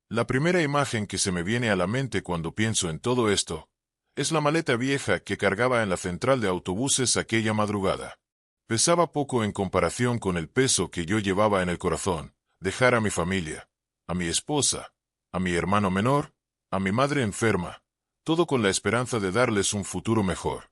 La primera imagen que se me viene a la mente cuando pienso en todo esto es la maleta vieja que cargaba en la central de autobuses aquella madrugada. Pesaba poco en comparación con el peso que yo llevaba en el corazón: dejar a mi familia, a mi esposa, a mi hermano menor, a mi madre enferma, todo con la esperanza de darles un futuro mejor.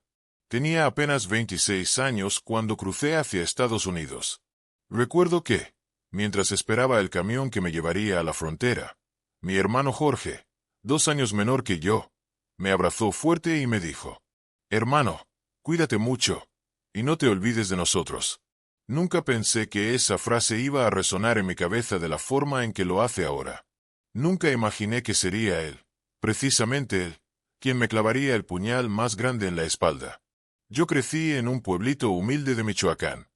Tenía apenas 26 años cuando crucé hacia Estados Unidos. Recuerdo que, mientras esperaba el camión que me llevaría a la frontera, mi hermano Jorge, 2 años menor que yo, me abrazó fuerte y me dijo: «Hermano, cuídate mucho, y no te olvides de nosotros». Nunca pensé que esa frase iba a resonar en mi cabeza de la forma en que lo hace ahora. Nunca imaginé que sería él, precisamente él, quien me clavaría el puñal más grande en la espalda. Yo crecí en un pueblito humilde de Michoacán.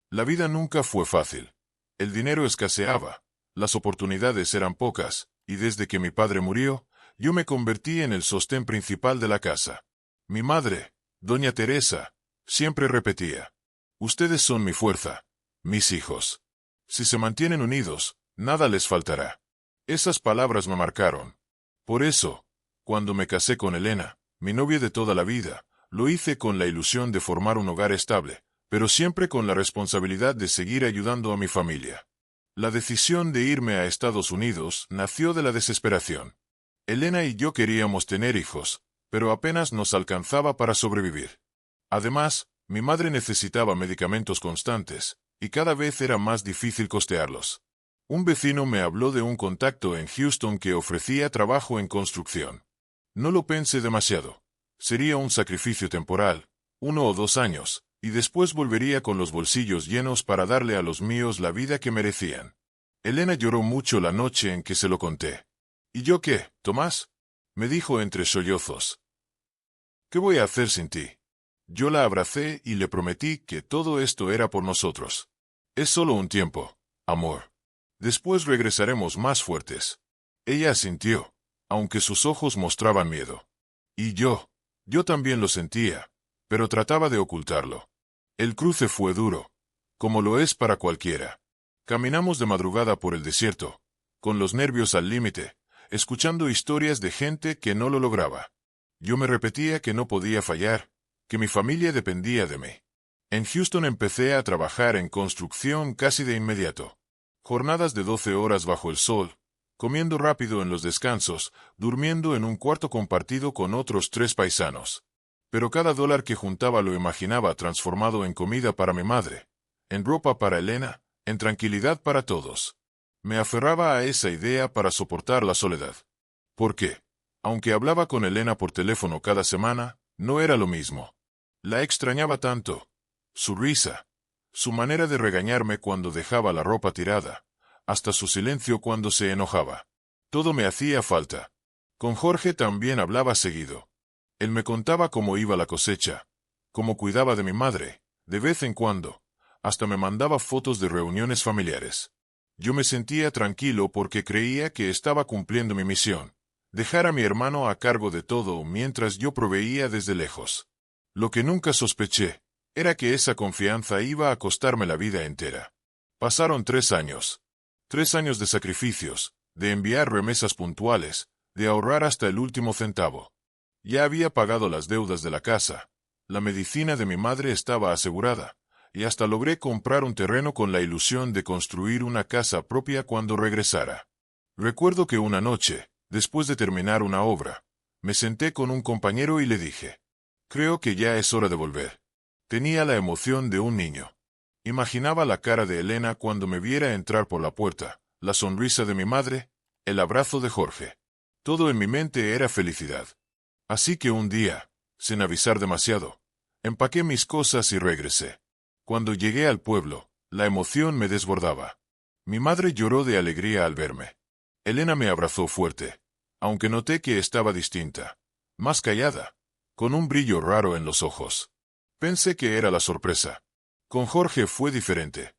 La vida nunca fue fácil. El dinero escaseaba, las oportunidades eran pocas, y desde que mi padre murió, yo me convertí en el sostén principal de la casa. Mi madre, doña Teresa, siempre repetía: «Ustedes son mi fuerza, mis hijos. Si se mantienen unidos, nada les faltará». Esas palabras me marcaron. Por eso, cuando me casé con Elena, mi novia de toda la vida, lo hice con la ilusión de formar un hogar estable, pero siempre con la responsabilidad de seguir ayudando a mi familia. La decisión de irme a Estados Unidos nació de la desesperación. Elena y yo queríamos tener hijos, pero apenas nos alcanzaba para sobrevivir. Además, mi madre necesitaba medicamentos constantes, y cada vez era más difícil costearlos. Un vecino me habló de un contacto en Houston que ofrecía trabajo en construcción. No lo pensé demasiado. Sería un sacrificio temporal, 1 o 2 años, y después volvería con los bolsillos llenos para darle a los míos la vida que merecían. Elena lloró mucho la noche en que se lo conté. «¿Y yo qué, Tomás?», me dijo entre sollozos. «¿Qué voy a hacer sin ti?». Yo la abracé y le prometí que todo esto era por nosotros. «Es solo un tiempo, amor. Después regresaremos más fuertes». Ella asintió, aunque sus ojos mostraban miedo. Y yo también lo sentía, pero trataba de ocultarlo. El cruce fue duro, como lo es para cualquiera. Caminamos de madrugada por el desierto, con los nervios al límite, escuchando historias de gente que no lo lograba. Yo me repetía que no podía fallar, que mi familia dependía de mí. En Houston empecé a trabajar en construcción casi de inmediato. Jornadas de 12 horas bajo el sol, comiendo rápido en los descansos, durmiendo en un cuarto compartido con otros 3 paisanos. Pero cada dólar que juntaba lo imaginaba transformado en comida para mi madre, en ropa para Elena, en tranquilidad para todos. Me aferraba a esa idea para soportar la soledad. Porque, aunque hablaba con Elena por teléfono cada semana, no era lo mismo. La extrañaba tanto. Su risa, su manera de regañarme cuando dejaba la ropa tirada, hasta su silencio cuando se enojaba. Todo me hacía falta. Con Jorge también hablaba seguido. Él me contaba cómo iba la cosecha, cómo cuidaba de mi madre, de vez en cuando, hasta me mandaba fotos de reuniones familiares. Yo me sentía tranquilo porque creía que estaba cumpliendo mi misión: dejar a mi hermano a cargo de todo mientras yo proveía desde lejos. Lo que nunca sospeché era que esa confianza iba a costarme la vida entera. Pasaron 3 años. 3 años de sacrificios, de enviar remesas puntuales, de ahorrar hasta el último centavo. Ya había pagado las deudas de la casa, la medicina de mi madre estaba asegurada, y hasta logré comprar un terreno con la ilusión de construir una casa propia cuando regresara. Recuerdo que una noche, después de terminar una obra, me senté con un compañero y le dije: «Creo que ya es hora de volver». Tenía la emoción de un niño. Imaginaba la cara de Elena cuando me viera entrar por la puerta, la sonrisa de mi madre, el abrazo de Jorge. Todo en mi mente era felicidad. Así que un día, sin avisar demasiado, empaqué mis cosas y regresé. Cuando llegué al pueblo, la emoción me desbordaba. Mi madre lloró de alegría al verme. Elena me abrazó fuerte, aunque noté que estaba distinta, más callada, con un brillo raro en los ojos. Pensé que era la sorpresa. Con Jorge fue diferente.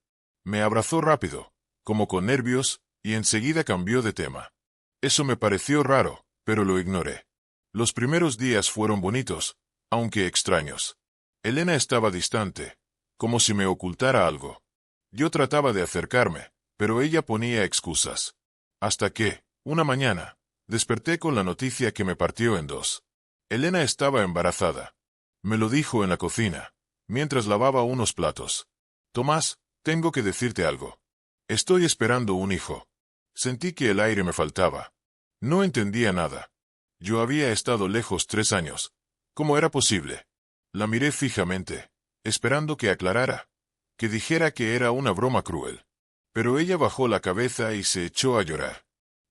Me abrazó rápido, como con nervios, y enseguida cambió de tema. Eso me pareció raro, pero lo ignoré. Los primeros días fueron bonitos, aunque extraños. Elena estaba distante, como si me ocultara algo. Yo trataba de acercarme, pero ella ponía excusas. Hasta que, Una mañana, desperté con la noticia que me partió en dos. Elena estaba embarazada. Me lo dijo en la cocina, mientras lavaba unos platos. Tomás, tengo que decirte algo. Estoy esperando un hijo. Sentí que el aire me faltaba. No entendía nada. Yo había estado lejos 3 años. ¿Cómo era posible? La miré fijamente, esperando que aclarara, que dijera que era una broma cruel. Pero ella bajó la cabeza y se echó a llorar.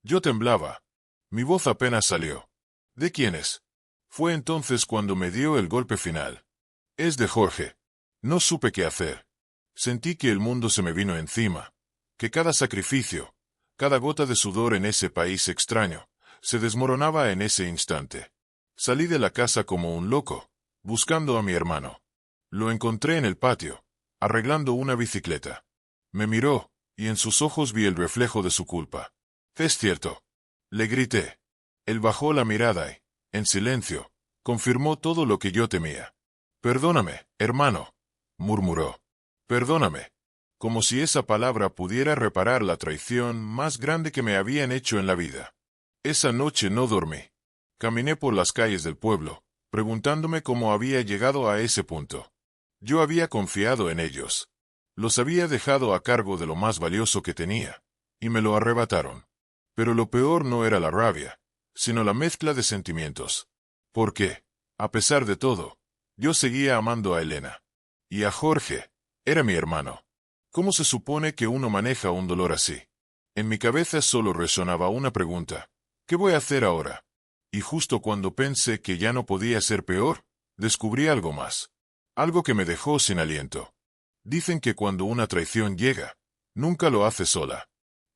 Yo temblaba. Mi voz apenas salió. ¿De quién es? Fue entonces cuando me dio el golpe final. Es de Jorge. No supe qué hacer. Sentí que el mundo se me vino encima, que cada sacrificio, cada gota de sudor en ese país extraño, se desmoronaba en ese instante. Salí de la casa como un loco, buscando a mi hermano. Lo encontré en el patio, arreglando una bicicleta. Me miró, y en sus ojos vi el reflejo de su culpa. «Es cierto», le grité. Él bajó la mirada y, en silencio, confirmó todo lo que yo temía. «Perdóname, hermano», murmuró. «Perdóname», como si esa palabra pudiera reparar la traición más grande que me habían hecho en la vida. Esa noche no dormí. Caminé por las calles del pueblo, preguntándome cómo había llegado a ese punto. Yo había confiado en ellos. Los había dejado a cargo de lo más valioso que tenía, y me lo arrebataron. Pero lo peor no era la rabia, sino la mezcla de sentimientos. Porque, a pesar de todo, yo seguía amando a Elena. Y a Jorge. Era mi hermano. ¿Cómo se supone que uno maneja un dolor así? En mi cabeza solo resonaba una pregunta. ¿Qué voy a hacer ahora? Y justo cuando pensé que ya no podía ser peor, descubrí algo más. Algo que me dejó sin aliento. Dicen que cuando una traición llega, nunca lo hace sola.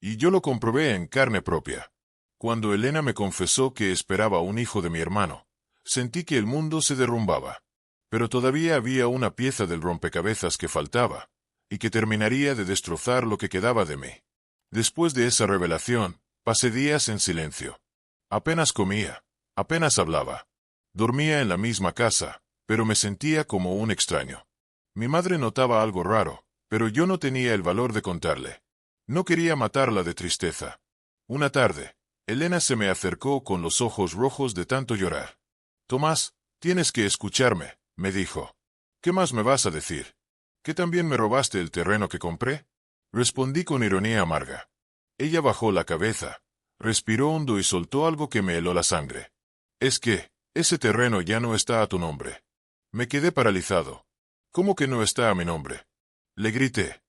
Y yo lo comprobé en carne propia. Cuando Elena me confesó que esperaba un hijo de mi hermano, sentí que el mundo se derrumbaba. Pero todavía había una pieza del rompecabezas que faltaba, y que terminaría de destrozar lo que quedaba de mí. Después de esa revelación, pasé días en silencio. Apenas comía, apenas hablaba. Dormía en la misma casa, pero me sentía como un extraño. Mi madre notaba algo raro, pero yo no tenía el valor de contarle. No quería matarla de tristeza. Una tarde, Elena se me acercó con los ojos rojos de tanto llorar. «Tomás, tienes que escucharme», me dijo. «¿Qué más me vas a decir? ¿Que también me robaste el terreno que compré?». Respondí con ironía amarga. Ella bajó la cabeza, respiró hondo y soltó algo que me heló la sangre. «Es que, ese terreno ya no está a tu nombre». Me quedé paralizado. «¿Cómo que no está a mi nombre?», le grité.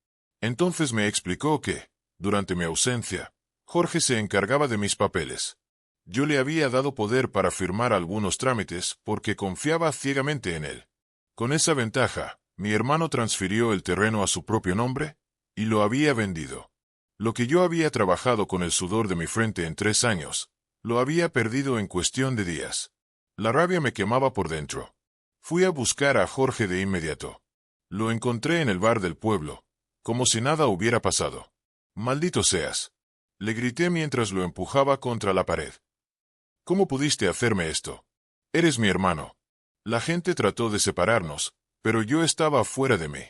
Entonces me explicó que, durante mi ausencia, Jorge se encargaba de mis papeles. Yo le había dado poder para firmar algunos trámites porque confiaba ciegamente en él. Con esa ventaja, mi hermano transfirió el terreno a su propio nombre y lo había vendido. Lo que yo había trabajado con el sudor de mi frente en 3 años, lo había perdido en cuestión de días. La rabia me quemaba por dentro. Fui a buscar a Jorge de inmediato. Lo encontré en el bar del pueblo, como si nada hubiera pasado. «Maldito seas», le grité mientras lo empujaba contra la pared. «¿Cómo pudiste hacerme esto? Eres mi hermano». La gente trató de separarnos, pero yo estaba fuera de mí.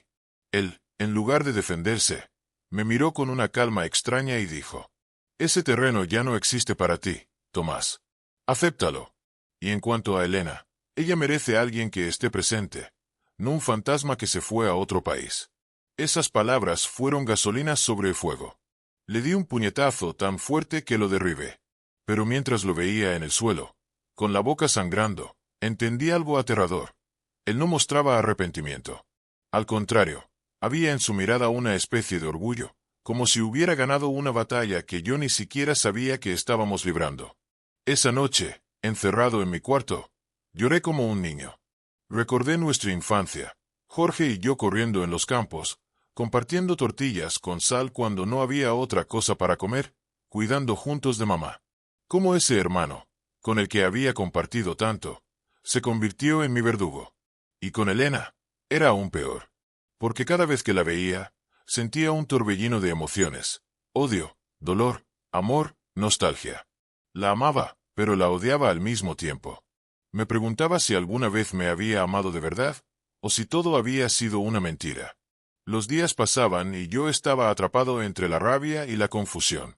Él, en lugar de defenderse, me miró con una calma extraña y dijo: «Ese terreno ya no existe para ti, Tomás. Acéptalo. Y en cuanto a Elena, ella merece a alguien que esté presente, no un fantasma que se fue a otro país». Esas palabras fueron gasolina sobre el fuego. Le di un puñetazo tan fuerte que lo derribé. Pero mientras lo veía en el suelo, con la boca sangrando, entendí algo aterrador. Él no mostraba arrepentimiento. Al contrario, había en su mirada una especie de orgullo, como si hubiera ganado una batalla que yo ni siquiera sabía que estábamos librando. Esa noche, encerrado en mi cuarto, lloré como un niño. Recordé nuestra infancia, Jorge y yo corriendo en los campos, compartiendo tortillas con sal cuando no había otra cosa para comer, cuidando juntos de mamá. Cómo ese hermano, con el que había compartido tanto, se convirtió en mi verdugo. Y con Elena, era aún peor. Porque cada vez que la veía, sentía un torbellino de emociones: odio, dolor, amor, nostalgia. La amaba, pero la odiaba al mismo tiempo. Me preguntaba si alguna vez me había amado de verdad, o si todo había sido una mentira. Los días pasaban y yo estaba atrapado entre la rabia y la confusión.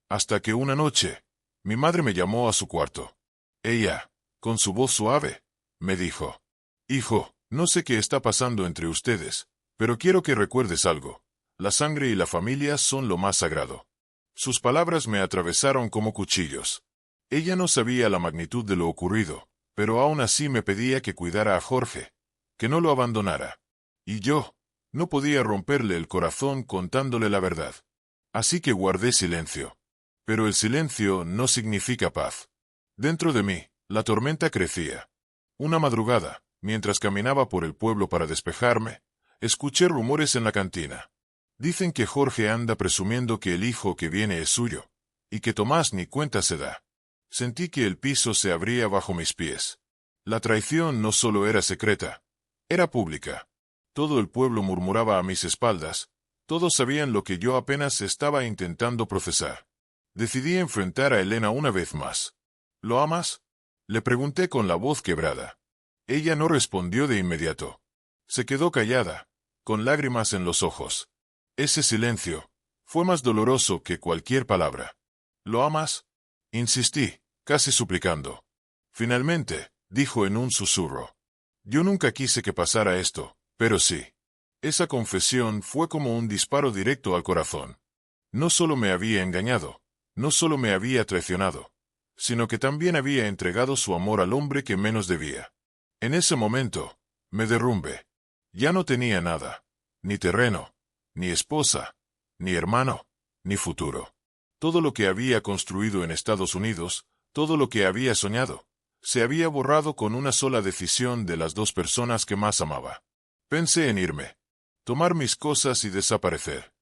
Hasta que una noche, Mi madre me llamó a su cuarto. Ella, con su voz suave, me dijo: «Hijo, no sé qué está pasando entre ustedes, pero quiero que recuerdes algo. La sangre y la familia son lo más sagrado». Sus palabras me atravesaron como cuchillos. Ella no sabía la magnitud de lo ocurrido, pero aún así me pedía que cuidara a Jorge, que no lo abandonara. Y yo no podía romperle el corazón contándole la verdad. Así que guardé silencio. Pero el silencio no significa paz. Dentro de mí, la tormenta crecía. Una madrugada, mientras caminaba por el pueblo para despejarme, escuché rumores en la cantina. Dicen que Jorge anda presumiendo que el hijo que viene es suyo, y que Tomás ni cuenta se da. Sentí que el piso se abría bajo mis pies. La traición no solo era secreta, era pública. Todo el pueblo murmuraba a mis espaldas, todos sabían lo que yo apenas estaba intentando procesar. Decidí enfrentar a Elena una vez más. ¿Lo amas?, le pregunté con la voz quebrada. Ella no respondió de inmediato. Se quedó callada, con lágrimas en los ojos. Ese silencio fue más doloroso que cualquier palabra. ¿Lo amas?, insistí, casi suplicando. Finalmente, dijo en un susurro. Yo nunca quise que pasara esto, pero sí. Esa confesión fue como un disparo directo al corazón. No solo me había engañado, no solo me había traicionado, sino que también había entregado su amor al hombre que menos debía. En ese momento, me derrumbé. Ya no tenía nada, ni terreno, ni esposa, ni hermano, ni futuro. Todo lo que había construido en Estados Unidos, todo lo que había soñado, se había borrado con una sola decisión de las dos personas que más amaba. Pensé en irme, tomar mis cosas y desaparecer.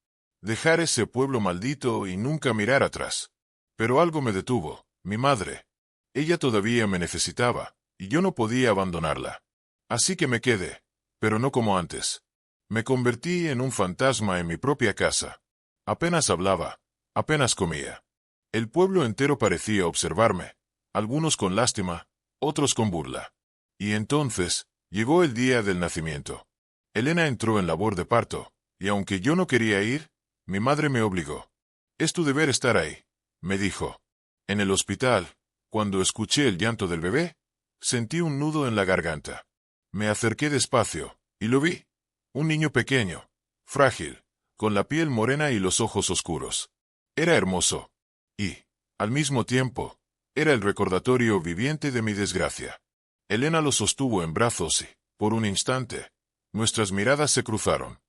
Dejar ese pueblo maldito y nunca mirar atrás. Pero algo me detuvo, mi madre. Ella todavía me necesitaba, y yo no podía abandonarla. Así que me quedé, pero no como antes. Me convertí en un fantasma en mi propia casa. Apenas hablaba, apenas comía. El pueblo entero parecía observarme, algunos con lástima, otros con burla. Y entonces, llegó el día del nacimiento. Elena entró en labor de parto, y aunque yo no quería ir, mi madre me obligó. «Es tu deber estar ahí», me dijo. En el hospital, cuando escuché el llanto del bebé, sentí un nudo en la garganta. Me acerqué despacio, y lo vi. Un niño pequeño, frágil, con la piel morena y los ojos oscuros. Era hermoso. Y, al mismo tiempo, era el recordatorio viviente de mi desgracia. Elena lo sostuvo en brazos y, por un instante, nuestras miradas se cruzaron.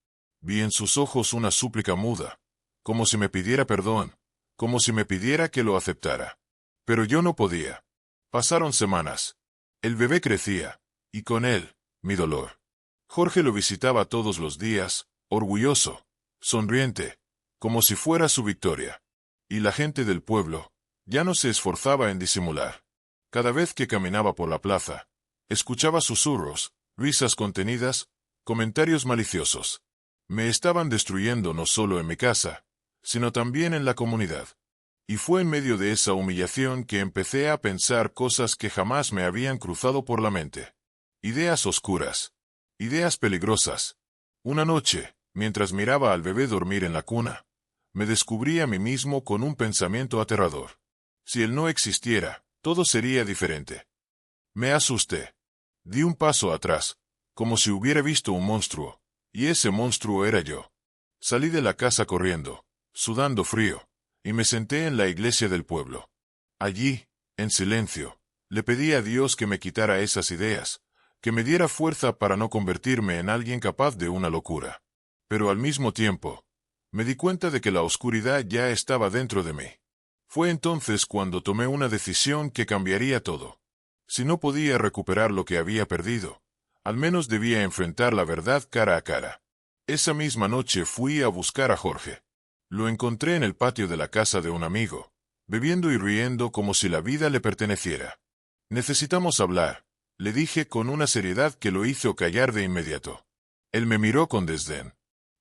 Vi en sus ojos una súplica muda, como si me pidiera perdón, como si me pidiera que lo aceptara. Pero yo no podía. Pasaron semanas. El bebé crecía, y con él, mi dolor. Jorge lo visitaba todos los días, orgulloso, sonriente, como si fuera su victoria. Y la gente del pueblo ya no se esforzaba en disimular. Cada vez que caminaba por la plaza, escuchaba susurros, risas contenidas, comentarios maliciosos. Me estaban destruyendo no solo en mi casa, sino también en la comunidad. Y fue en medio de esa humillación que empecé a pensar cosas que jamás me habían cruzado por la mente. Ideas oscuras. Ideas peligrosas. Una noche, mientras miraba al bebé dormir en la cuna, me descubrí a mí mismo con un pensamiento aterrador. Si él no existiera, todo sería diferente. Me asusté. Di un paso atrás, como si hubiera visto un monstruo, y ese monstruo era yo. Salí de la casa corriendo, sudando frío, y me senté en la iglesia del pueblo. Allí, en silencio, le pedí a Dios que me quitara esas ideas, que me diera fuerza para no convertirme en alguien capaz de una locura. Pero al mismo tiempo, me di cuenta de que la oscuridad ya estaba dentro de mí. Fue entonces cuando tomé una decisión que cambiaría todo. Si no podía recuperar lo que había perdido, al menos debía enfrentar la verdad cara a cara. Esa misma noche fui a buscar a Jorge. Lo encontré en el patio de la casa de un amigo, bebiendo y riendo como si la vida le perteneciera. «Necesitamos hablar», le dije con una seriedad que lo hizo callar de inmediato. Él me miró con desdén.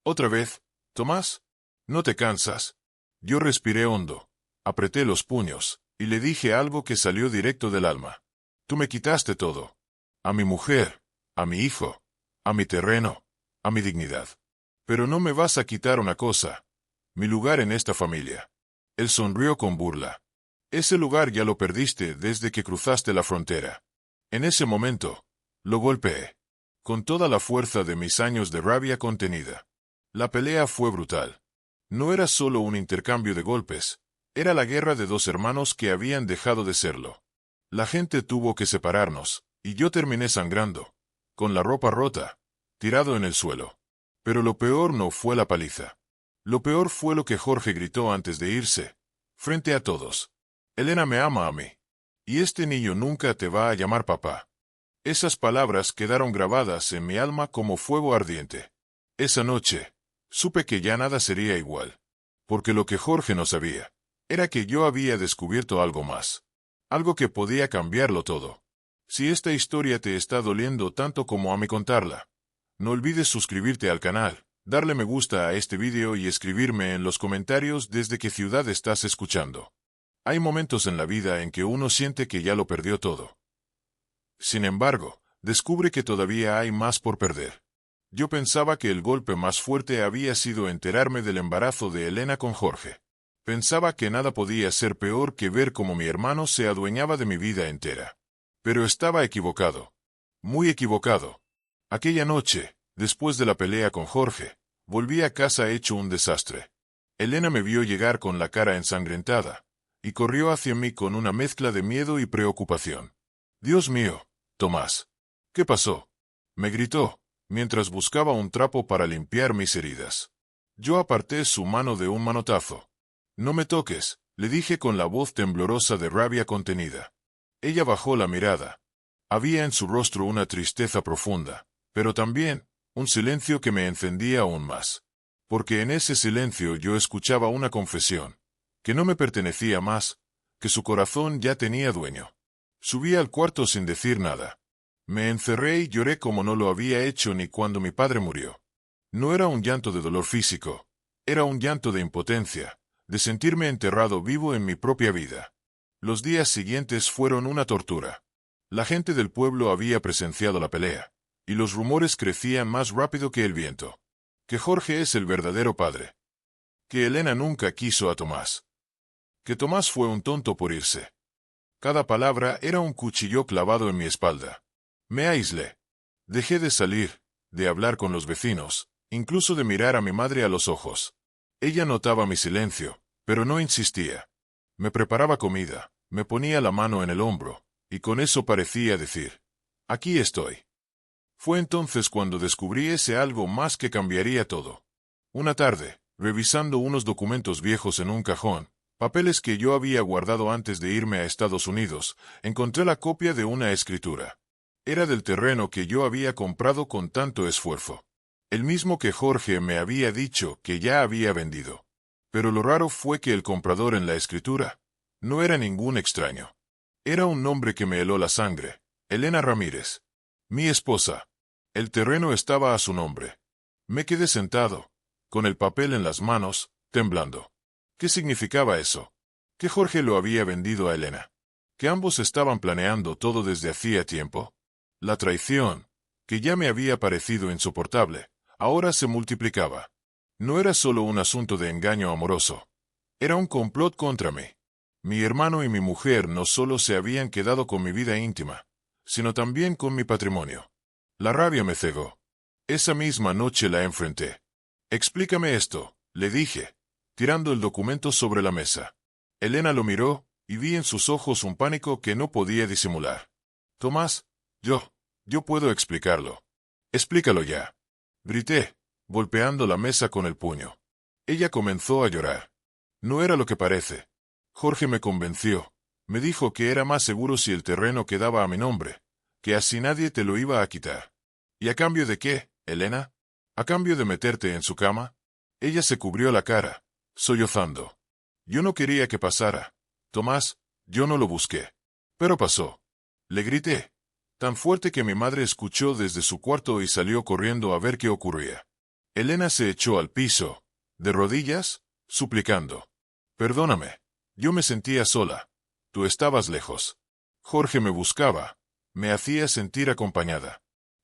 «¿Otra vez, Tomás? ¿No te cansas?» Yo respiré hondo, apreté los puños, y le dije algo que salió directo del alma. «Tú me quitaste todo. A mi mujer, a mi hijo, a mi terreno, a mi dignidad. Pero no me vas a quitar una cosa: mi lugar en esta familia». Él sonrió con burla. Ese lugar ya lo perdiste desde que cruzaste la frontera. En ese momento, lo golpeé. Con toda la fuerza de mis años de rabia contenida. La pelea fue brutal. No era solo un intercambio de golpes, era la guerra de dos hermanos que habían dejado de serlo. La gente tuvo que separarnos, y yo terminé sangrando, con la ropa rota, tirado en el suelo. Pero lo peor no fue la paliza. Lo peor fue lo que Jorge gritó antes de irse, frente a todos. Elena me ama a mí. Y este niño nunca te va a llamar papá. Esas palabras quedaron grabadas en mi alma como fuego ardiente. Esa noche, supe que ya nada sería igual. Porque lo que Jorge no sabía, era que yo había descubierto algo más. Algo que podía cambiarlo todo. Si esta historia te está doliendo tanto como a mí contarla, no olvides suscribirte al canal, darle me gusta a este vídeo y escribirme en los comentarios desde qué ciudad estás escuchando. Hay momentos en la vida en que uno siente que ya lo perdió todo. Sin embargo, descubre que todavía hay más por perder. Yo pensaba que el golpe más fuerte había sido enterarme del embarazo de Elena con Jorge. Pensaba que nada podía ser peor que ver cómo mi hermano se adueñaba de mi vida entera. Pero estaba equivocado. Muy equivocado. Aquella noche, después de la pelea con Jorge, volví a casa hecho un desastre. Elena me vio llegar con la cara ensangrentada, y corrió hacia mí con una mezcla de miedo y preocupación. «Dios mío, Tomás. ¿Qué pasó?», me gritó, mientras buscaba un trapo para limpiar mis heridas. Yo aparté su mano de un manotazo. «No me toques», le dije con la voz temblorosa de rabia contenida. Ella bajó la mirada. Había en su rostro una tristeza profunda, pero también un silencio que me encendía aún más. Porque en ese silencio yo escuchaba una confesión, que no me pertenecía más, que su corazón ya tenía dueño. Subí al cuarto sin decir nada. Me encerré y lloré como no lo había hecho ni cuando mi padre murió. No era un llanto de dolor físico, era un llanto de impotencia, de sentirme enterrado vivo en mi propia vida. Los días siguientes fueron una tortura. La gente del pueblo había presenciado la pelea, y los rumores crecían más rápido que el viento. Que Jorge es el verdadero padre. Que Elena nunca quiso a Tomás. Que Tomás fue un tonto por irse. Cada palabra era un cuchillo clavado en mi espalda. Me aislé. Dejé de salir, de hablar con los vecinos, incluso de mirar a mi madre a los ojos. Ella notaba mi silencio, pero no insistía. Me preparaba comida, me ponía la mano en el hombro, y con eso parecía decir, «Aquí estoy». Fue entonces cuando descubrí ese algo más que cambiaría todo. Una tarde, revisando unos documentos viejos en un cajón, papeles que yo había guardado antes de irme a Estados Unidos, encontré la copia de una escritura. Era del terreno que yo había comprado con tanto esfuerzo. El mismo que Jorge me había dicho que ya había vendido. Pero lo raro fue que el comprador en la escritura no era ningún extraño. Era un nombre que me heló la sangre, Elena Ramírez. Mi esposa. El terreno estaba a su nombre. Me quedé sentado, con el papel en las manos, temblando. ¿Qué significaba eso? ¿Que Jorge lo había vendido a Elena? ¿Que ambos estaban planeando todo desde hacía tiempo? La traición, que ya me había parecido insoportable, ahora se multiplicaba. No era solo un asunto de engaño amoroso. Era un complot contra mí. Mi hermano y mi mujer no solo se habían quedado con mi vida íntima, sino también con mi patrimonio. La rabia me cegó. Esa misma noche la enfrenté. «Explícame esto», le dije, tirando el documento sobre la mesa. Elena lo miró, y vi en sus ojos un pánico que no podía disimular. «Tomás, yo puedo explicarlo». «Explícalo ya», grité, golpeando la mesa con el puño. Ella comenzó a llorar. «No era lo que parece. Jorge me convenció. Me dijo que era más seguro si el terreno quedaba a mi nombre, que así nadie te lo iba a quitar». «¿Y a cambio de qué, Elena? ¿A cambio de meterte en su cama?» Ella se cubrió la cara, sollozando. «Yo no quería que pasara, Tomás, yo no lo busqué. Pero pasó». Le grité, tan fuerte que mi madre escuchó desde su cuarto y salió corriendo a ver qué ocurría. Elena se echó al piso, de rodillas, suplicando. «Perdóname, yo me sentía sola. Tú estabas lejos. Jorge me buscaba, me hacía sentir acompañada».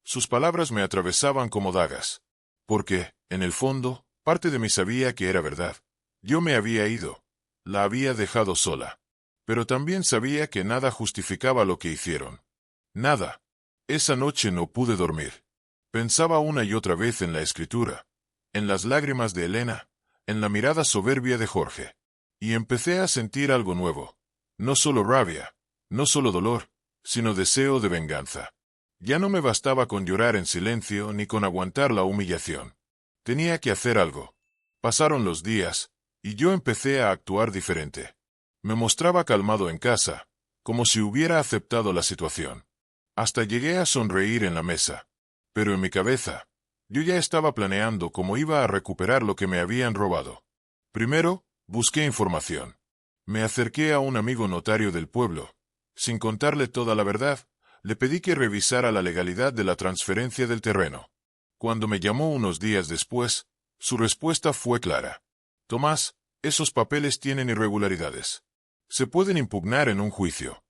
Sus palabras me atravesaban como dagas. Porque, en el fondo, parte de mí sabía que era verdad. Yo me había ido. La había dejado sola. Pero también sabía que nada justificaba lo que hicieron. Nada. Esa noche no pude dormir. Pensaba una y otra vez en la escritura, en las lágrimas de Elena, en la mirada soberbia de Jorge. Y empecé a sentir algo nuevo. No solo rabia, no solo dolor, sino deseo de venganza. Ya no me bastaba con llorar en silencio ni con aguantar la humillación. Tenía que hacer algo. Pasaron los días, y yo empecé a actuar diferente. Me mostraba calmado en casa, como si hubiera aceptado la situación. Hasta llegué a sonreír en la mesa. Pero en mi cabeza, yo ya estaba planeando cómo iba a recuperar lo que me habían robado. Primero, busqué información. Me acerqué a un amigo notario del pueblo. Sin contarle toda la verdad, le pedí que revisara la legalidad de la transferencia del terreno. Cuando me llamó unos días después, su respuesta fue clara. Tomás, esos papeles tienen irregularidades. Se pueden impugnar en un juicio.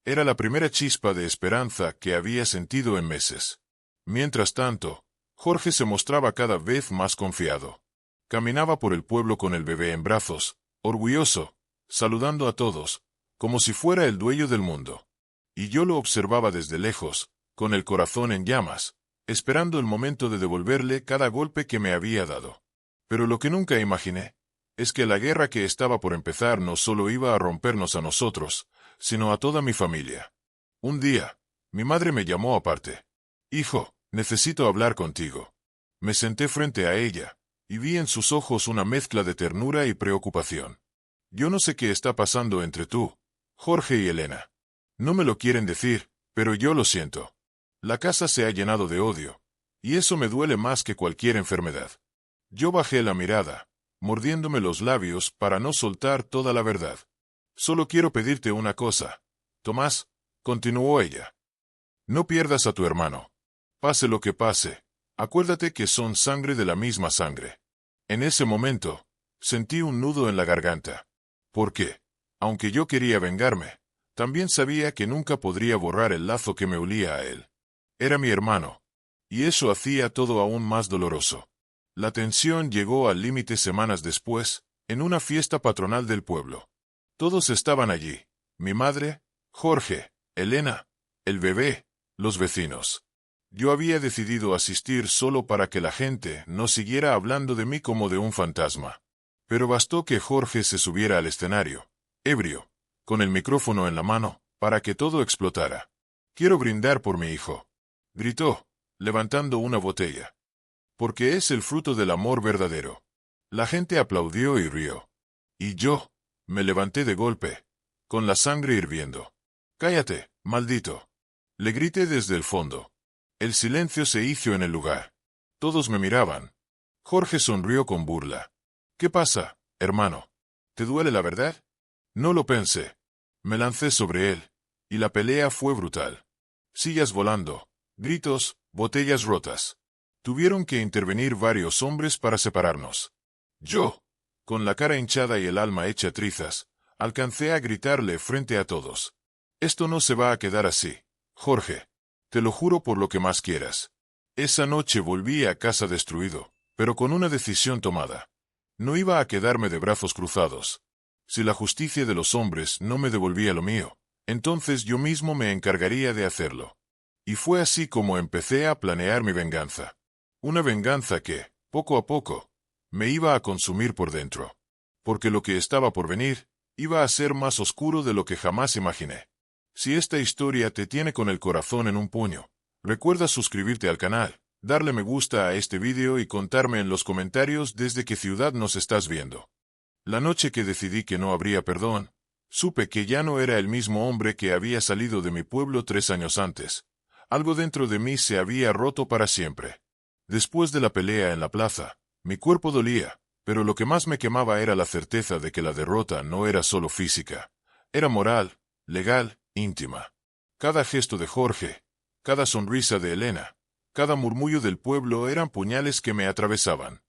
Era la primera chispa de esperanza que había sentido en meses. Mientras tanto, Jorge se mostraba cada vez más confiado. Caminaba por el pueblo con el bebé en brazos, orgulloso, saludando a todos, como si fuera el dueño del mundo. Y yo lo observaba desde lejos, con el corazón en llamas, esperando el momento de devolverle cada golpe que me había dado. Pero lo que nunca imaginé es que la guerra que estaba por empezar no solo iba a rompernos a nosotros, sino a toda mi familia. Un día, mi madre me llamó aparte. Hijo, necesito hablar contigo. Me senté frente a ella, y vi en sus ojos una mezcla de ternura y preocupación. Yo no sé qué está pasando entre tú, Jorge y Elena. No me lo quieren decir, pero yo lo siento. La casa se ha llenado de odio, y eso me duele más que cualquier enfermedad. Yo bajé la mirada, mordiéndome los labios para no soltar toda la verdad. Solo quiero pedirte una cosa, Tomás, continuó ella. No pierdas a tu hermano. Pase lo que pase, acuérdate que son sangre de la misma sangre. En ese momento, sentí un nudo en la garganta. Porque, aunque yo quería vengarme, también sabía que nunca podría borrar el lazo que me unía a él. Era mi hermano, y eso hacía todo aún más doloroso. La tensión llegó al límite semanas después, en una fiesta patronal del pueblo. Todos estaban allí, mi madre, Jorge, Elena, el bebé, los vecinos. Yo había decidido asistir solo para que la gente no siguiera hablando de mí como de un fantasma. Pero bastó que Jorge se subiera al escenario, ebrio, con el micrófono en la mano, para que todo explotara. Quiero brindar por mi hijo, gritó, levantando una botella. Porque es el fruto del amor verdadero. La gente aplaudió y rió. Y yo, me levanté de golpe, con la sangre hirviendo. Cállate, maldito. Le grité desde el fondo. El silencio se hizo en el lugar. Todos me miraban. Jorge sonrió con burla. ¿Qué pasa, hermano? ¿Te duele la verdad? No lo pensé. Me lancé sobre él, y la pelea fue brutal. Sillas volando, gritos, botellas rotas. Tuvieron que intervenir varios hombres para separarnos. Yo, con la cara hinchada y el alma hecha trizas, alcancé a gritarle frente a todos. Esto no se va a quedar así, Jorge. Te lo juro por lo que más quieras. Esa noche volví a casa destruido, pero con una decisión tomada. No iba a quedarme de brazos cruzados. Si la justicia de los hombres no me devolvía lo mío, entonces yo mismo me encargaría de hacerlo. Y fue así como empecé a planear mi venganza. Una venganza que, poco a poco, me iba a consumir por dentro. Porque lo que estaba por venir, iba a ser más oscuro de lo que jamás imaginé. Si esta historia te tiene con el corazón en un puño, recuerda suscribirte al canal, darle me gusta a este vídeo y contarme en los comentarios desde qué ciudad nos estás viendo. La noche que decidí que no habría perdón, supe que ya no era el mismo hombre que había salido de mi pueblo 3 años antes. Algo dentro de mí se había roto para siempre. Después de la pelea en la plaza, mi cuerpo dolía, pero lo que más me quemaba era la certeza de que la derrota no era solo física. Era moral, legal, íntima. Cada gesto de Jorge, cada sonrisa de Elena, cada murmullo del pueblo eran puñales que me atravesaban.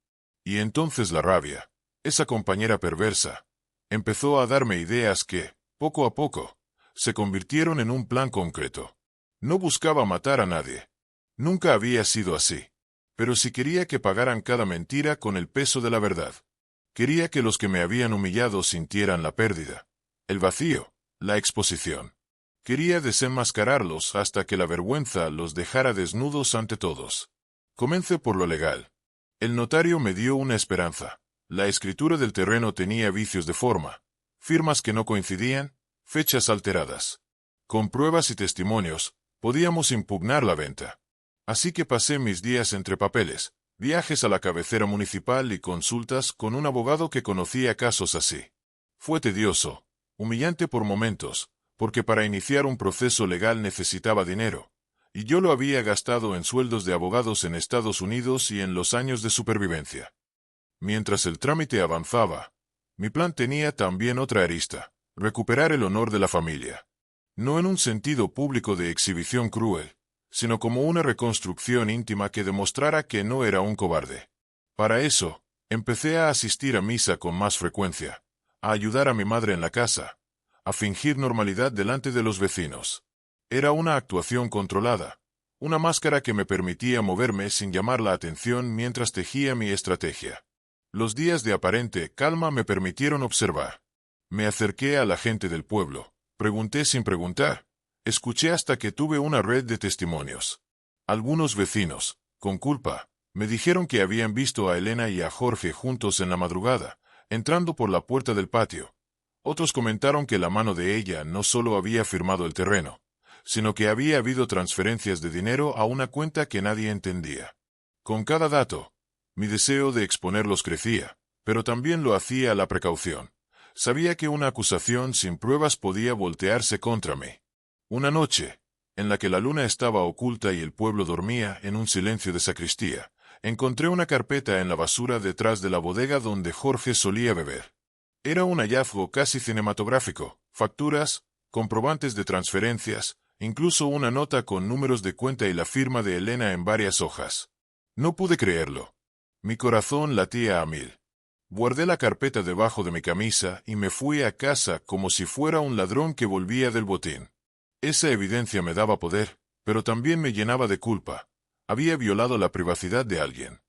Y entonces la rabia, esa compañera perversa, empezó a darme ideas que, poco a poco, se convirtieron en un plan concreto. No buscaba matar a nadie. Nunca había sido así. Pero sí quería que pagaran cada mentira con el peso de la verdad. Quería que los que me habían humillado sintieran la pérdida, el vacío, La exposición. Quería desenmascararlos hasta que la vergüenza los dejara desnudos ante todos. Comencé por lo legal. El notario me dio una esperanza. La escritura del terreno tenía vicios de forma, firmas que no coincidían, fechas alteradas. Con pruebas y testimonios, podíamos impugnar la venta. Así que pasé mis días entre papeles, viajes a la cabecera municipal y consultas con un abogado que conocía casos así. Fue tedioso, humillante por momentos, porque para iniciar un proceso legal necesitaba dinero, y yo lo había gastado en sueldos de abogados en Estados Unidos y en los años de supervivencia. Mientras el trámite avanzaba, mi plan tenía también otra arista: recuperar el honor de la familia. No en un sentido público de exhibición cruel, sino como una reconstrucción íntima que demostrara que no era un cobarde. Para eso, empecé a asistir a misa con más frecuencia, a ayudar a mi madre en la casa, a fingir normalidad delante de los vecinos. Era una actuación controlada, una máscara que me permitía moverme sin llamar la atención mientras tejía mi estrategia. Los días de aparente calma me permitieron observar. Me acerqué a la gente del pueblo, pregunté sin preguntar, escuché hasta que tuve una red de testimonios. Algunos vecinos, con culpa, me dijeron que habían visto a Elena y a Jorge juntos en la madrugada, entrando por la puerta del patio. Otros comentaron que la mano de ella no solo había firmado el terreno, sino que había habido transferencias de dinero a una cuenta que nadie entendía. Con cada dato, mi deseo de exponerlos crecía, pero también lo hacía a la precaución. Sabía que una acusación sin pruebas podía voltearse contra mí. Una noche, en la que la luna estaba oculta y el pueblo dormía en un silencio de sacristía, encontré una carpeta en la basura detrás de la bodega donde Jorge solía beber. Era un hallazgo casi cinematográfico: facturas, comprobantes de transferencias, incluso una nota con números de cuenta y la firma de Elena en varias hojas. No pude creerlo. Mi corazón latía a 1000. Guardé la carpeta debajo de mi camisa y me fui a casa como si fuera un ladrón que volvía del botín. Esa evidencia me daba poder, pero también me llenaba de culpa. Había violado la privacidad de alguien.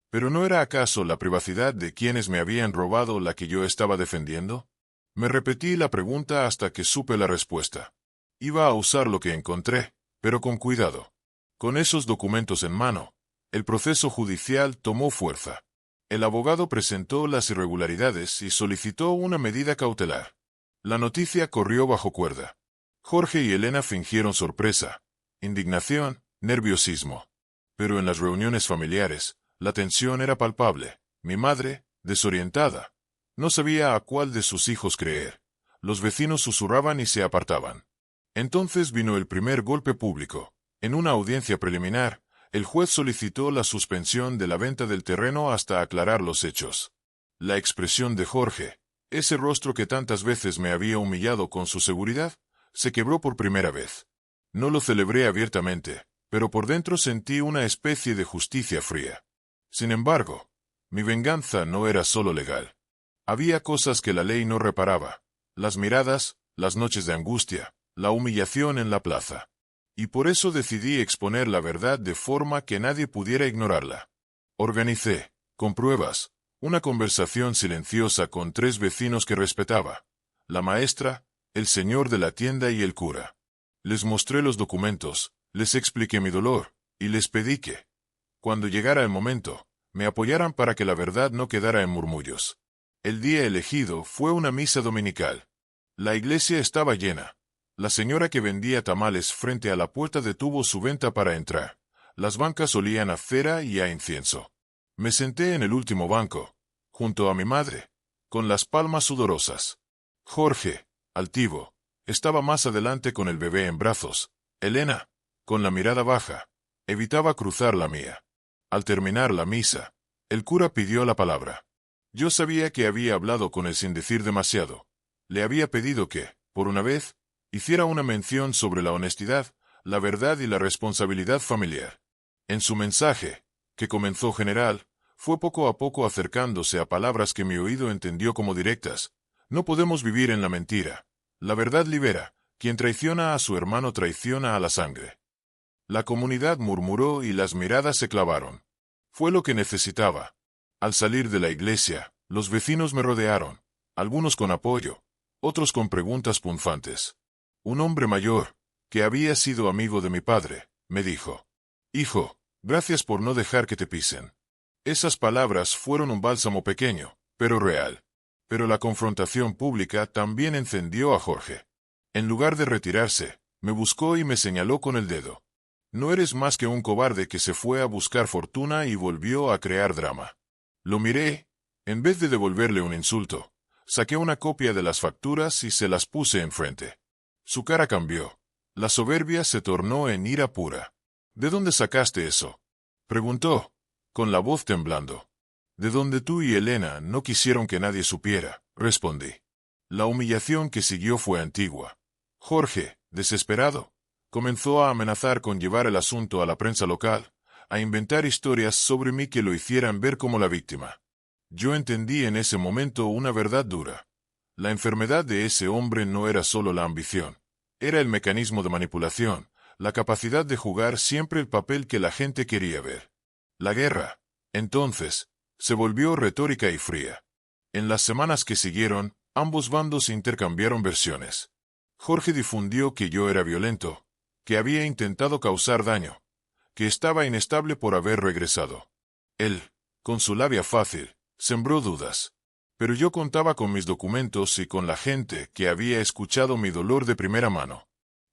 ¿Pero no era acaso la privacidad de quienes me habían robado la que yo estaba defendiendo? Me repetí la pregunta hasta que supe la respuesta. Iba a usar lo que encontré, pero con cuidado. Con esos documentos en mano, el proceso judicial tomó fuerza. El abogado presentó las irregularidades y solicitó una medida cautelar. La noticia corrió bajo cuerda. Jorge y Elena fingieron sorpresa, indignación, nerviosismo. Pero en las reuniones familiares, la tensión era palpable. Mi madre, desorientada, no sabía a cuál de sus hijos creer. Los vecinos susurraban y se apartaban. Entonces vino el primer golpe público. En una audiencia preliminar, el juez solicitó la suspensión de la venta del terreno hasta aclarar los hechos. La expresión de Jorge, ese rostro que tantas veces me había humillado con su seguridad, se quebró por primera vez. No lo celebré abiertamente, pero por dentro sentí una especie de justicia fría. Sin embargo, mi venganza no era solo legal. Había cosas que la ley no reparaba: las miradas, las noches de angustia, la humillación en la plaza. Y por eso decidí exponer la verdad de forma que nadie pudiera ignorarla. Organicé, con pruebas, una conversación silenciosa con 3 vecinos que respetaba: la maestra, el señor de la tienda y el cura. Les mostré los documentos, les expliqué mi dolor, y les pedí que, cuando llegara el momento, me apoyaran para que la verdad no quedara en murmullos. El día elegido fue una misa dominical. La iglesia estaba llena. La señora que vendía tamales frente a la puerta detuvo su venta para entrar. Las bancas olían a cera y a incienso. Me senté en el último banco, junto a mi madre, con las palmas sudorosas. Jorge, altivo, estaba más adelante con el bebé en brazos. Elena, con la mirada baja, evitaba cruzar la mía. Al terminar la misa, el cura pidió la palabra. Yo sabía que había hablado con él sin decir demasiado. Le había pedido que, por una vez, hiciera una mención sobre la honestidad, la verdad y la responsabilidad familiar. En su mensaje, que comenzó general, fue poco a poco acercándose a palabras que mi oído entendió como directas. No podemos vivir en la mentira. La verdad libera. Quien traiciona a su hermano traiciona a la sangre. La comunidad murmuró y las miradas se clavaron. Fue lo que necesitaba. Al salir de la iglesia, los vecinos me rodearon, algunos con apoyo, otros con preguntas punzantes. Un hombre mayor, que había sido amigo de mi padre, me dijo: «Hijo, gracias por no dejar que te pisen». Esas palabras fueron un bálsamo pequeño, pero real. Pero la confrontación pública también encendió a Jorge. En lugar de retirarse, me buscó y me señaló con el dedo. «No eres más que un cobarde que se fue a buscar fortuna y volvió a crear drama». Lo miré. En vez de devolverle un insulto, saqué una copia de las facturas y se las puse enfrente. Su cara cambió. La soberbia se tornó en ira pura. «¿De dónde sacaste eso?», preguntó, con la voz temblando. «De donde tú y Elena no quisieron que nadie supiera», respondí. La humillación que siguió fue antigua. Jorge, desesperado, comenzó a amenazar con llevar el asunto a la prensa local, a inventar historias sobre mí que lo hicieran ver como la víctima. Yo entendí en ese momento una verdad dura. La enfermedad de ese hombre no era solo la ambición. Era el mecanismo de manipulación, la capacidad de jugar siempre el papel que la gente quería ver. La guerra, entonces, se volvió retórica y fría. En las semanas que siguieron, ambos bandos intercambiaron versiones. Jorge difundió que yo era violento, que había intentado causar daño, que estaba inestable por haber regresado. Él, con su labia fácil, sembró dudas. Pero yo contaba con mis documentos y con la gente que había escuchado mi dolor de primera mano.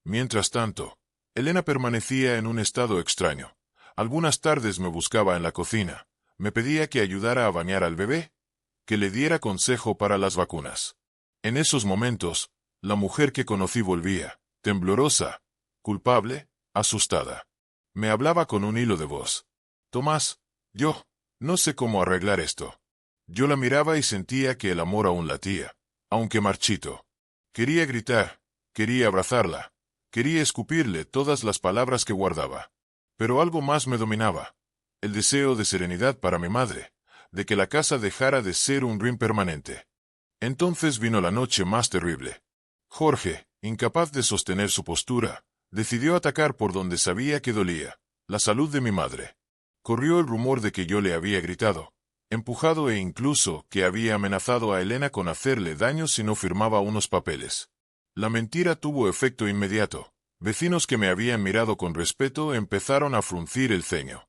Mientras tanto, Elena permanecía en un estado extraño. Algunas tardes me buscaba en la cocina, me pedía que ayudara a bañar al bebé, que le diera consejo para las vacunas. En esos momentos, la mujer que conocí volvía, temblorosa, culpable, asustada. Me hablaba con un hilo de voz. «Tomás, yo no sé cómo arreglar esto». Yo la miraba y sentía que el amor aún latía, aunque marchito. Quería gritar, quería abrazarla, quería escupirle todas las palabras que guardaba. Pero algo más me dominaba, el deseo de serenidad para mi madre, de que la casa dejara de ser un ruin permanente. Entonces vino la noche más terrible. Jorge, incapaz de sostener su postura, decidió atacar por donde sabía que dolía, la salud de mi madre. Corrió el rumor de que yo le había gritado, empujado e incluso que había amenazado a Elena con hacerle daño si no firmaba unos papeles. La mentira tuvo efecto inmediato. Vecinos que me habían mirado con respeto empezaron a fruncir el ceño.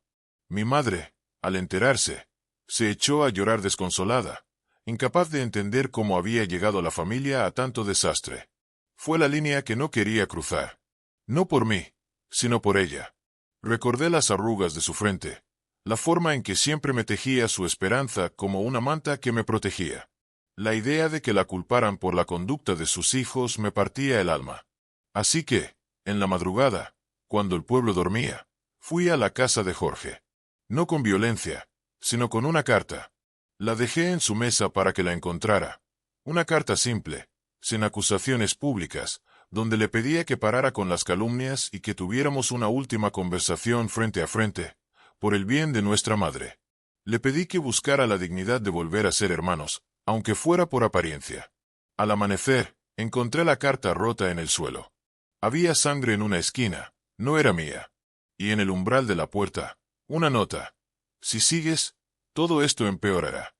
Mi madre, al enterarse, se echó a llorar desconsolada, incapaz de entender cómo había llegado la familia a tanto desastre. Fue la línea que no quería cruzar. No por mí, sino por ella. Recordé las arrugas de su frente, la forma en que siempre me tejía su esperanza como una manta que me protegía. La idea de que la culparan por la conducta de sus hijos me partía el alma. Así que, en la madrugada, cuando el pueblo dormía, fui a la casa de Jorge. No con violencia, sino con una carta. La dejé en su mesa para que la encontrara. Una carta simple, sin acusaciones públicas, donde le pedía que parara con las calumnias y que tuviéramos una última conversación frente a frente, por el bien de nuestra madre. Le pedí que buscara la dignidad de volver a ser hermanos, aunque fuera por apariencia. Al amanecer, encontré la carta rota en el suelo. Había sangre en una esquina, no era mía. Y en el umbral de la puerta, una nota. «Si sigues, todo esto empeorará».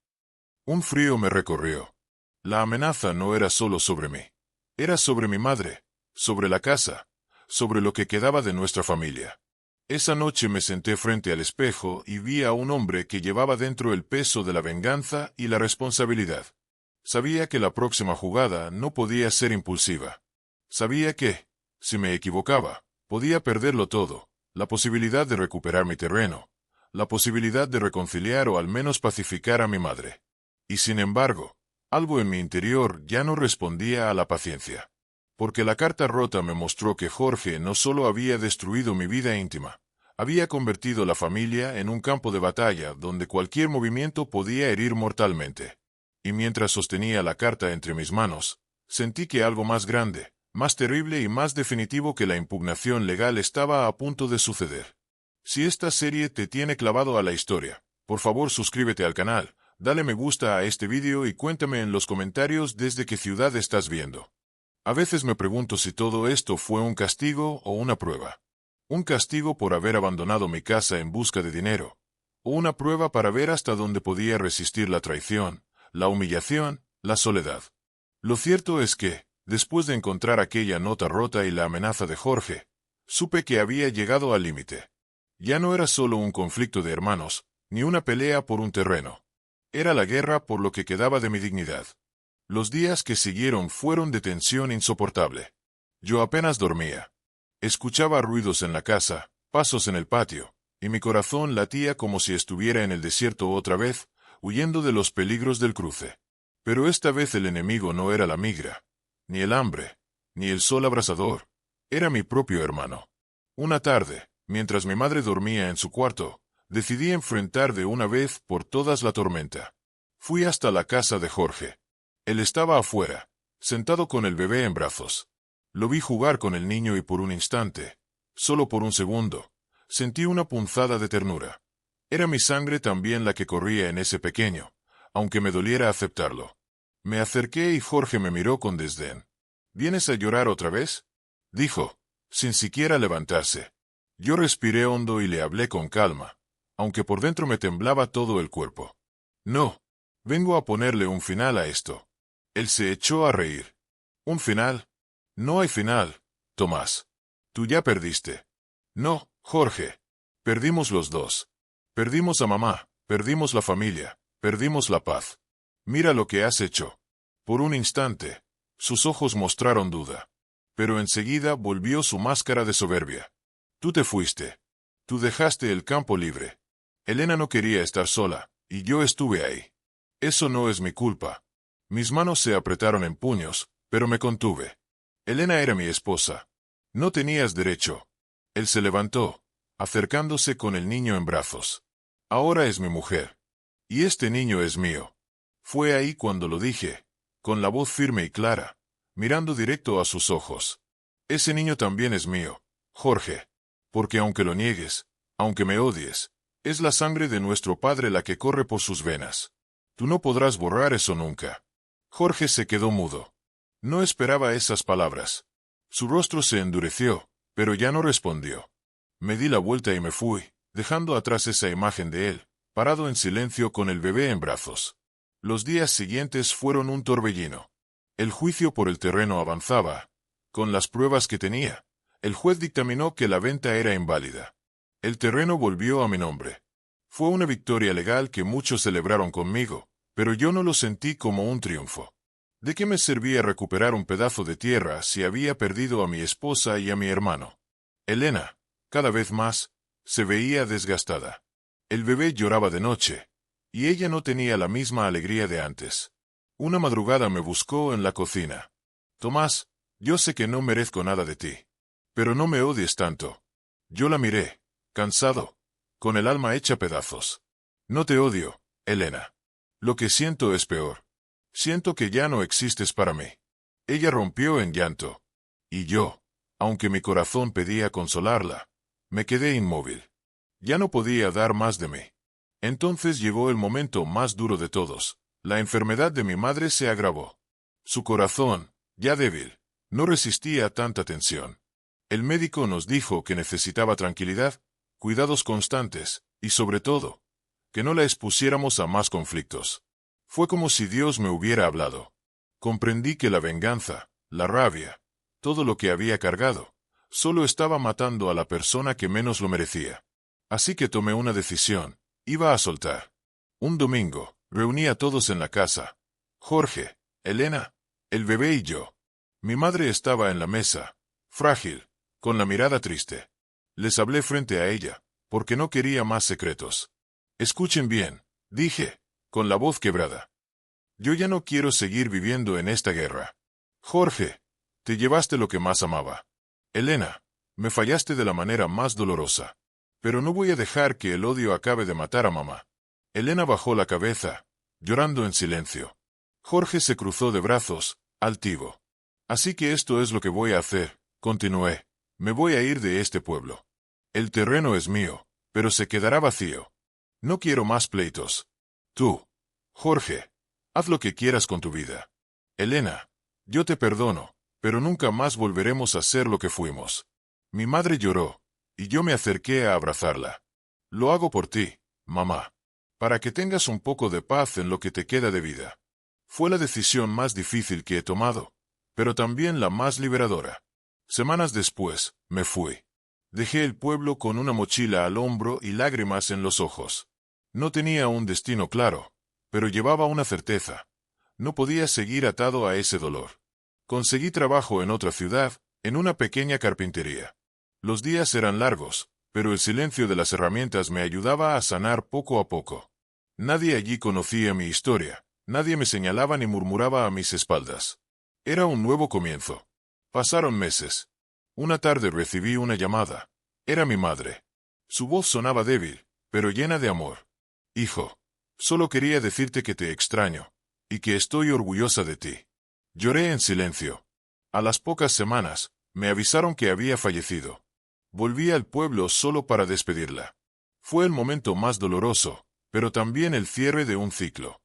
Un frío me recorrió. La amenaza no era solo sobre mí. Era sobre mi madre, sobre la casa, sobre lo que quedaba de nuestra familia. Esa noche me senté frente al espejo y vi a un hombre que llevaba dentro el peso de la venganza y la responsabilidad. Sabía que la próxima jugada no podía ser impulsiva. Sabía que, si me equivocaba, podía perderlo todo, la posibilidad de recuperar mi terreno, la posibilidad de reconciliar o al menos pacificar a mi madre. Y sin embargo, algo en mi interior ya no respondía a la paciencia. Porque la carta rota me mostró que Jorge no solo había destruido mi vida íntima, había convertido la familia en un campo de batalla donde cualquier movimiento podía herir mortalmente. Y mientras sostenía la carta entre mis manos, sentí que algo más grande, más terrible y más definitivo que la impugnación legal estaba a punto de suceder. Si esta serie te tiene clavado a la historia, por favor suscríbete al canal, dale me gusta a este vídeo y cuéntame en los comentarios desde qué ciudad estás viendo. A veces me pregunto si todo esto fue un castigo o una prueba. Un castigo por haber abandonado mi casa en busca de dinero, o una prueba para ver hasta dónde podía resistir la traición, la humillación, la soledad. Lo cierto es que, después de encontrar aquella nota rota y la amenaza de Jorge, supe que había llegado al límite. Ya no era solo un conflicto de hermanos, ni una pelea por un terreno. Era la guerra por lo que quedaba de mi dignidad. Los días que siguieron fueron de tensión insoportable. Yo apenas dormía. Escuchaba ruidos en la casa, pasos en el patio, y mi corazón latía como si estuviera en el desierto otra vez, huyendo de los peligros del cruce. Pero esta vez el enemigo no era la migra, ni el hambre, ni el sol abrasador. Era mi propio hermano. Una tarde, mientras mi madre dormía en su cuarto, decidí enfrentar de una vez por todas la tormenta. Fui hasta la casa de Jorge. Él estaba afuera, sentado con el bebé en brazos. Lo vi jugar con el niño y por un instante, solo por un segundo, sentí una punzada de ternura. Era mi sangre también la que corría en ese pequeño, aunque me doliera aceptarlo. Me acerqué y Jorge me miró con desdén. ¿Vienes a llorar otra vez?, dijo, sin siquiera levantarse. Yo respiré hondo y le hablé con calma, aunque por dentro me temblaba todo el cuerpo. No, vengo a ponerle un final a esto. Él se echó a reír. ¿Un final? No hay final, Tomás. Tú ya perdiste. No, Jorge. Perdimos los dos. Perdimos a mamá, perdimos la familia, perdimos la paz. Mira lo que has hecho. Por un instante, sus ojos mostraron duda. Pero enseguida volvió su máscara de soberbia. Tú te fuiste. Tú dejaste el campo libre. Elena no quería estar sola, y yo estuve ahí. Eso no es mi culpa. Mis manos se apretaron en puños, pero me contuve. Elena era mi esposa. No tenías derecho. Él se levantó, acercándose con el niño en brazos. Ahora es mi mujer. Y este niño es mío. Fue ahí cuando lo dije, con la voz firme y clara, mirando directo a sus ojos. Ese niño también es mío, Jorge. Porque aunque lo niegues, aunque me odies, es la sangre de nuestro padre la que corre por sus venas. Tú no podrás borrar eso nunca. Jorge se quedó mudo. No esperaba esas palabras. Su rostro se endureció, pero ya no respondió. Me di la vuelta y me fui, dejando atrás esa imagen de él, parado en silencio con el bebé en brazos. Los días siguientes fueron un torbellino. El juicio por el terreno avanzaba. Con las pruebas que tenía, el juez dictaminó que la venta era inválida. El terreno volvió a mi nombre. Fue una victoria legal que muchos celebraron conmigo, pero yo no lo sentí como un triunfo. ¿De qué me servía recuperar un pedazo de tierra si había perdido a mi esposa y a mi hermano? Elena, cada vez más, se veía desgastada. El bebé lloraba de noche, y ella no tenía la misma alegría de antes. Una madrugada me buscó en la cocina. Tomás, yo sé que no merezco nada de ti. Pero no me odies tanto. Yo la miré, cansado, con el alma hecha pedazos. No te odio, Elena. Lo que siento es peor. Siento que ya no existes para mí. Ella rompió en llanto. Y yo, aunque mi corazón pedía consolarla, me quedé inmóvil. Ya no podía dar más de mí. Entonces llegó el momento más duro de todos. La enfermedad de mi madre se agravó. Su corazón, ya débil, no resistía tanta tensión. El médico nos dijo que necesitaba tranquilidad, cuidados constantes, y sobre todo, que no la expusiéramos a más conflictos. Fue como si Dios me hubiera hablado. Comprendí que la venganza, la rabia, todo lo que había cargado, solo estaba matando a la persona que menos lo merecía. Así que tomé una decisión, iba a soltar. Un domingo, reuní a todos en la casa. Jorge, Elena, el bebé y yo. Mi madre estaba en la mesa, frágil, con la mirada triste. Les hablé frente a ella, porque no quería más secretos. Escuchen bien, dije, con la voz quebrada. Yo ya no quiero seguir viviendo en esta guerra. Jorge, te llevaste lo que más amaba. Elena, me fallaste de la manera más dolorosa. Pero no voy a dejar que el odio acabe de matar a mamá. Elena bajó la cabeza, llorando en silencio. Jorge se cruzó de brazos, altivo. Así que esto es lo que voy a hacer, continué. Me voy a ir de este pueblo. El terreno es mío, pero se quedará vacío. No quiero más pleitos. Tú, Jorge, haz lo que quieras con tu vida. Elena, yo te perdono, pero nunca más volveremos a ser lo que fuimos. Mi madre lloró, y yo me acerqué a abrazarla. Lo hago por ti, mamá, para que tengas un poco de paz en lo que te queda de vida. Fue la decisión más difícil que he tomado, pero también la más liberadora. Semanas después, me fui. Dejé el pueblo con una mochila al hombro y lágrimas en los ojos. No tenía un destino claro, pero llevaba una certeza. No podía seguir atado a ese dolor. Conseguí trabajo en otra ciudad, en una pequeña carpintería. Los días eran largos, pero el silencio de las herramientas me ayudaba a sanar poco a poco. Nadie allí conocía mi historia, nadie me señalaba ni murmuraba a mis espaldas. Era un nuevo comienzo. Pasaron meses. Una tarde recibí una llamada. Era mi madre. Su voz sonaba débil, pero llena de amor. Hijo, solo quería decirte que te extraño, y que estoy orgullosa de ti. Lloré en silencio. A las pocas semanas, me avisaron que había fallecido. Volví al pueblo solo para despedirla. Fue el momento más doloroso, pero también el cierre de un ciclo.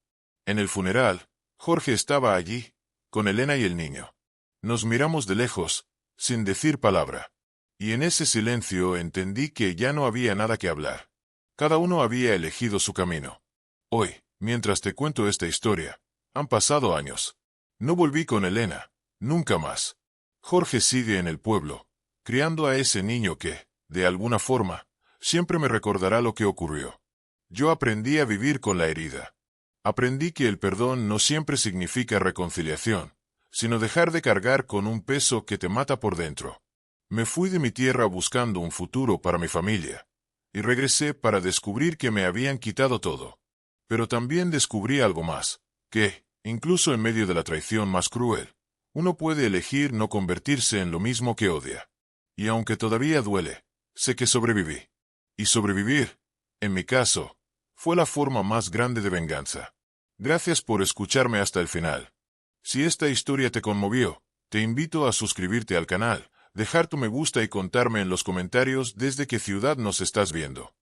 En el funeral, Jorge estaba allí, con Elena y el niño. Nos miramos de lejos, sin decir palabra. Y en ese silencio entendí que ya no había nada que hablar. Cada uno había elegido su camino. Hoy, mientras te cuento esta historia, han pasado años. No volví con Elena, nunca más. Jorge sigue en el pueblo, criando a ese niño que, de alguna forma, siempre me recordará lo que ocurrió. Yo aprendí a vivir con la herida. Aprendí que el perdón no siempre significa reconciliación, sino dejar de cargar con un peso que te mata por dentro. Me fui de mi tierra buscando un futuro para mi familia, y regresé para descubrir que me habían quitado todo. Pero también descubrí algo más, que, incluso en medio de la traición más cruel, uno puede elegir no convertirse en lo mismo que odia. Y aunque todavía duele, sé que sobreviví. Y sobrevivir, en mi caso, fue la forma más grande de venganza. Gracias por escucharme hasta el final. Si esta historia te conmovió, te invito a suscribirte al canal, dejar tu me gusta y contarme en los comentarios desde qué ciudad nos estás viendo.